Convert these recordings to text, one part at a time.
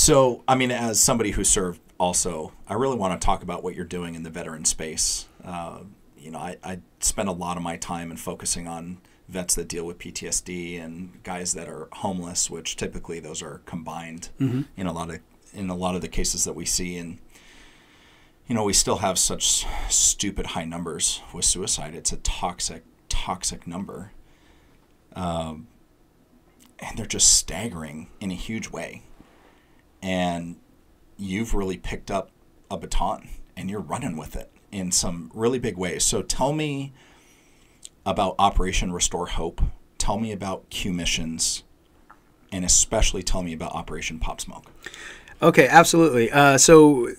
So, I mean, as somebody who served also, I really want to talk about what you're doing in the veteran space. I spend a lot of my time in focusing on vets that deal with PTSD and guys that are homeless, which typically those are combined in a lot of the cases that we see. And we still have such stupid high numbers with suicide. It's a toxic number, and they're just staggering in a huge way. And you've really picked up a baton and you're running with it in some really big ways. So tell me about Operation Restore Hope. Tell me about Q Missions, and especially tell me about Operation Pop Smoke. Okay, absolutely. So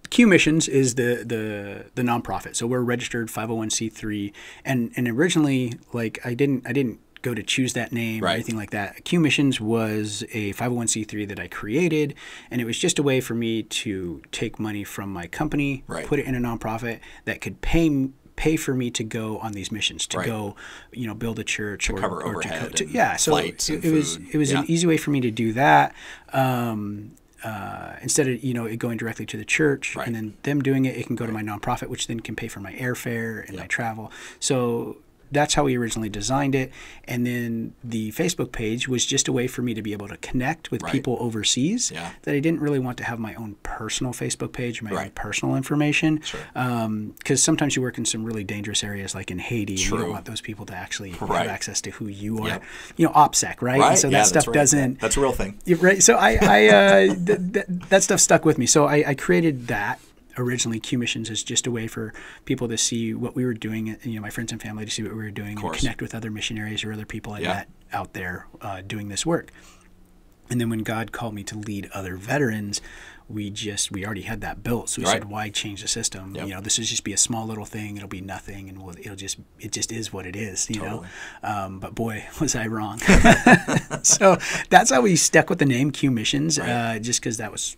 Q Missions is the nonprofit. So we're a registered 501c3, and originally, like, I didn't go to choose that name or anything like that. Q Missions was a 501c3 that I created, and it was just a way for me to take money from my company, put it in a nonprofit that could pay for me to go on these missions, to go, build a church, to cover overhead, so flights it was an easy way for me to do that. Instead of it going directly to the church and then them doing it, it can go to my nonprofit, which then can pay for my airfare and my travel. So that's how we originally designed it. And then the Facebook page was just a way for me to be able to connect with people overseas that I didn't really want to have my own personal Facebook page, my own personal information. Because sometimes you work in some really dangerous areas like in Haiti, and you don't want those people to actually have access to who you are. OPSEC, right? And so that stuff doesn't... That's a real thing. Right. So that stuff stuck with me. So I created that. Originally, Q Missions is just a way for people to see what we were doing, my friends and family to see what we were doing, and connect with other missionaries or other people I met out there doing this work. And then when God called me to lead other veterans, we already had that built. So we said, why change the system? This will just be a small little thing. It'll be nothing, and it just is what it is. But boy, was I wrong. So that's how we stuck with the name Q Missions, just because that was.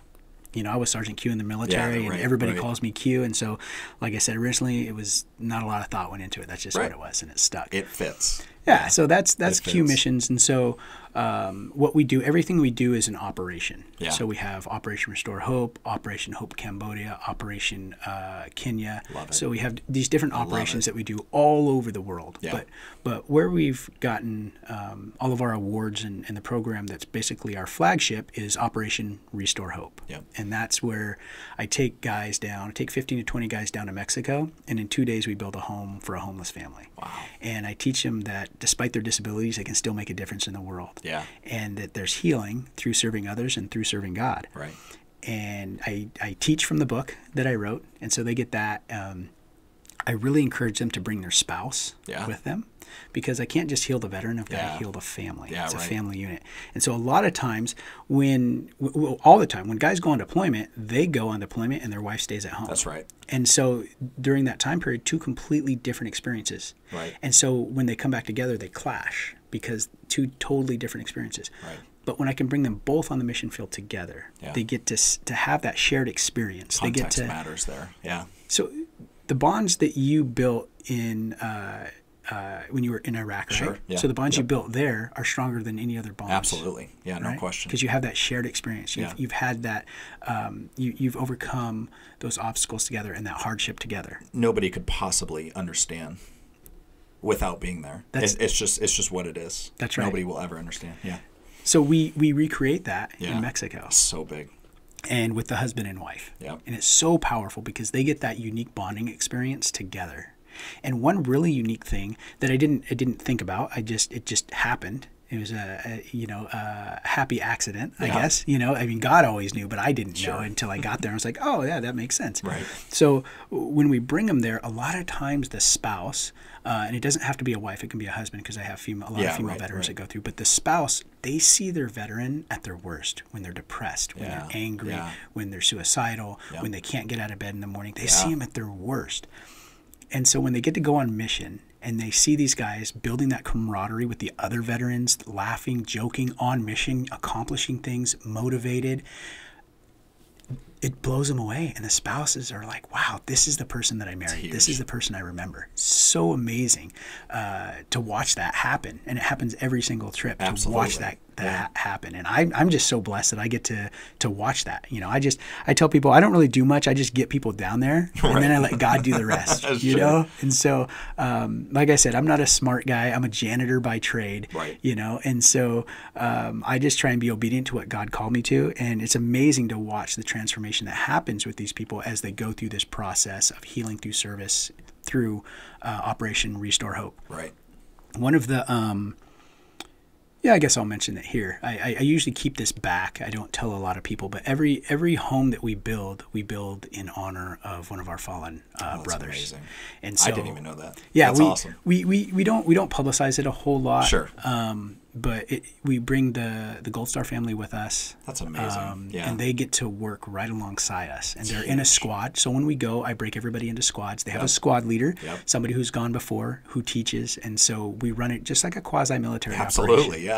I was Sergeant Q in the military, and everybody calls me Q. And so, like I said, originally, it was not a lot of thought went into it. That's just what it was, and it stuck. It fits. Yeah, so that's Q Missions. And so what we do, everything we do is an operation. So we have Operation Restore Hope, Operation Hope Cambodia, Operation Kenya. Love it. So we have these different operations that we do all over the world. But where we've gotten all of our awards and the program that's basically our flagship is Operation Restore Hope. And that's where I take 15 to 20 guys down to Mexico, and in 2 days we build a home for a homeless family. Wow. And I teach them that despite their disabilities, they can still make a difference in the world. And that there's healing through serving others and through serving God. And I teach from the book that I wrote, and so they get that. I really encourage them to bring their spouse with them, because I can't just heal the veteran. I've got to heal the family. It's a family unit. And so a lot of times all the time, when guys go on deployment, they go on deployment and their wife stays at home. That's right. And so during that time period, two completely different experiences. And so when they come back together, they clash because two totally different experiences. But when I can bring them both on the mission field together, they get to have that shared experience. Context matters there. So the bonds that you built in when you were in Iraq, right? So the bonds you built there are stronger than any other bonds. Absolutely. No question. Because you have that shared experience. You've had that. You've overcome those obstacles together and that hardship together. Nobody could possibly understand without being there. It's just what it is. That's right. Nobody will ever understand. So we recreate that in Mexico. So big. And with the husband and wife. And it's so powerful because they get that unique bonding experience together. And one really unique thing that I didn't think about, it just happened. It was a happy accident, I guess. God always knew, but I didn't know until I got there. I was like, oh yeah, that makes sense. So when we bring them there, a lot of times the spouse, and it doesn't have to be a wife, it can be a husband, because I have a lot of female veterans that go through. But the spouse, they see their veteran at their worst, when they're depressed, when they're angry, when they're suicidal, when they can't get out of bed in the morning. They see them at their worst. And so when they get to go on mission and they see these guys building that camaraderie with the other veterans, laughing, joking, on mission, accomplishing things, motivated, it blows them away. And the spouses are like, wow, this is the person that I married. This is the person I remember. So amazing to watch that happen. And it happens every single trip. To watch happen. And I'm just so blessed that I get to watch that. You know, I tell people I don't really do much. I just get people down there, and then I let God do the rest. You know? And so, like I said, I'm not a smart guy. I'm a janitor by trade. Right. You know, and so I just try and be obedient to what God called me to. And it's amazing to watch the transformation that happens with these people as they go through this process of healing through service, through Operation Restore Hope. Right. One of the, I guess I'll mention it here. I usually keep this back. I don't tell a lot of people, but every home that we build in honor of one of our fallen brothers. Amazing. And so, I didn't even know that. Yeah, that's awesome. We don't publicize it a whole lot. Sure. But we bring the Gold Star family with us. That's amazing. Yeah. And they get to work right alongside us. And they're in a squad. So when we go, I break everybody into squads. They have a squad leader, somebody who's gone before, who teaches. And so we run it just like a quasi-military Absolutely, operation.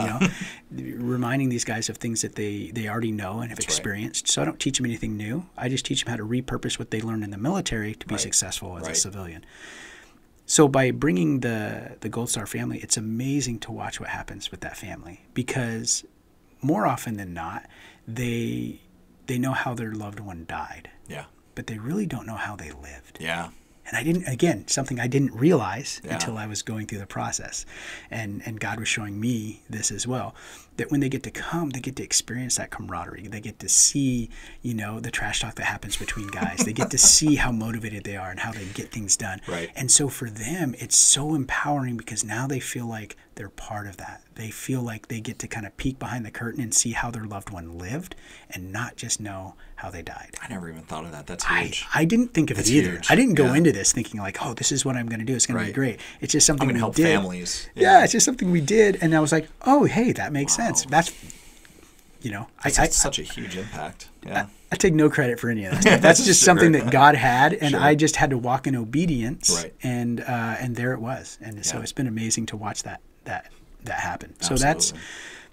You know, reminding these guys of things that they already know and have experienced. So I don't teach them anything new. I just teach them how to repurpose what they learned in the military to be successful as a civilian. So by bringing the Gold Star family, it's amazing to watch what happens with that family, because more often than not, they know how their loved one died. Yeah. But they really don't know how they lived. Yeah. And something I didn't realize until I was going through the process. And God was showing me this as well, that when they get to come, they get to experience that camaraderie. They get to see, you know, the trash talk that happens between guys. They get to see how motivated they are and how they get things done. Right. And so for them, it's so empowering, because now they feel like they're part of that. They feel like they get to kind of peek behind the curtain and see how their loved one lived, and not just know how they died. I never even thought of that. That's huge. I didn't think of it either. Huge. I didn't go into this thinking like, oh, this is what I'm going to do. It's going to be great. It's just something I'm we going to help did. families. Yeah, it's just something we did. And I was like, oh, hey, that makes sense. That's, you know. That's such a huge impact. Yeah. I take no credit for any of that stuff. That's just something that God had, and Sure. I just had to walk in obedience. Right. And there it was. And so it's been amazing to watch that happen. Absolutely. So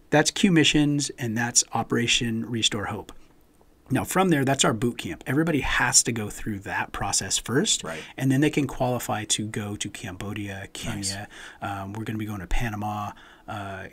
that's Q Missions, and that's Operation Restore Hope. Now, from there, that's our boot camp. Everybody has to go through that process first, Right. and then they can qualify to go to Cambodia, Kenya. Nice. We're going to be going to Panama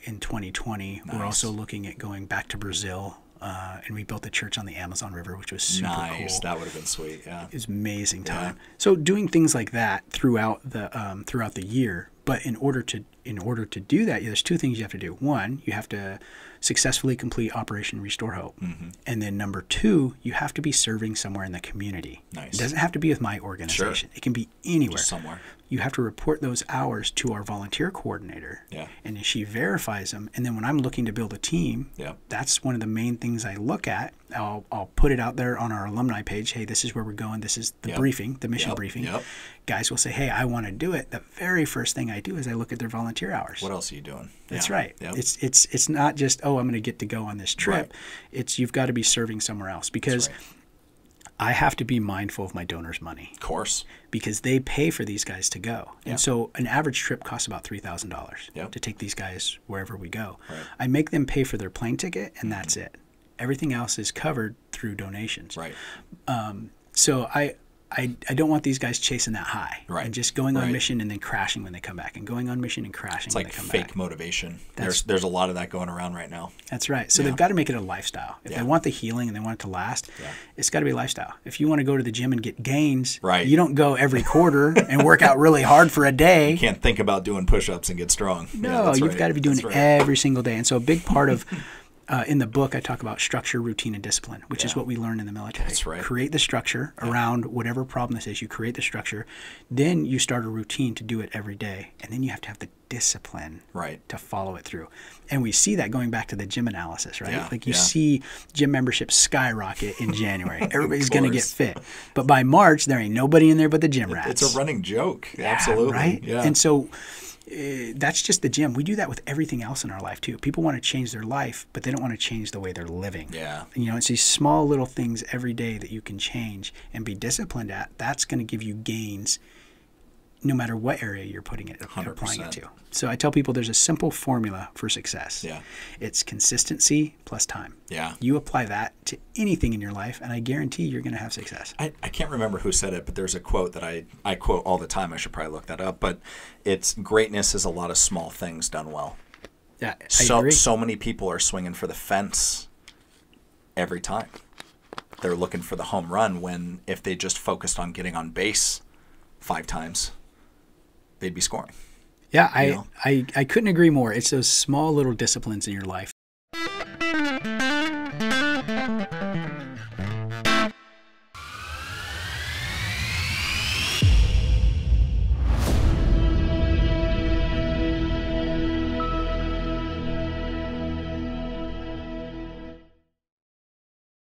in 2020. Nice. We're also looking at going back to Brazil, and we built a church on the Amazon River, which was super cool. That would have been sweet. Yeah, it was an amazing time. Yeah. So doing things like that throughout the year. But in order to do that, there's two things you have to do. One, you have to successfully complete Operation Restore Hope. Mm-hmm. And then number two, you have to be serving somewhere in the community. Nice. It doesn't have to be with my organization. Sure. It can be anywhere. Just somewhere. You have to report those hours to our volunteer coordinator. Yeah. And she verifies them. And then when I'm looking to build a team, that's one of the main things I look at. I'll put it out there on our alumni page. Hey, this is where we're going. This is the briefing, the mission briefing. Yep. Guys will say, hey, I want to do it. The very first thing I do is I look at their volunteer hours. What else are you doing? That's right. Yep. It's not just, oh, I'm going to go on this trip. Right. It's you've got to be serving somewhere else, because I have to be mindful of my donors' money. Of course. Because they pay for these guys to go. And so an average trip costs about $3,000 to take these guys wherever we go. Right. I make them pay for their plane ticket, and that's it. Everything else is covered through donations. Right. So I don't want these guys chasing that high and just going on mission and then crashing when they come back, and going on mission and crashing when they come back. It's like fake motivation. There's a lot of that going around right now. That's right. So they've got to make it a lifestyle. If they want the healing and they want it to last, it's got to be a lifestyle. If you want to go to the gym and get gains, you don't go every quarter and work out really hard for a day. You can't think about doing push-ups and get strong. No, you've got to be doing it every single day. And so a big part of in the book, I talk about structure, routine, and discipline, which is what we learn in the military. That's right. Create the structure around whatever problem this is. You create the structure. Then you start a routine to do it every day. And then you have to have the discipline to follow it through. And we see that going back to the gym analysis, right? Like you see gym memberships skyrocket in January. Everybody's going to get fit. But by March, there ain't nobody in there but the gym rats. It's a running joke. Absolutely. Right? Yeah. And so that's just the gym. We do that with everything else in our life too. People want to change their life, but they don't want to change the way they're living. Yeah. You know, it's these small little things every day that you can change and be disciplined at. That's going to give you gains no matter what area you're putting it, 100%. Applying it to. So I tell people there's a simple formula for success. Yeah. It's consistency plus time. Yeah. You apply that to anything in your life, and I guarantee you're going to have success. I can't remember who said it, but there's a quote that I quote all the time. I should probably look that up. But it's greatness is a lot of small things done well. Yeah, I agree. So many people are swinging for the fence every time. They're looking for the home run when if they just focused on getting on base 5 times, they'd be scoring. Yeah, I couldn't agree more. It's those small little disciplines in your life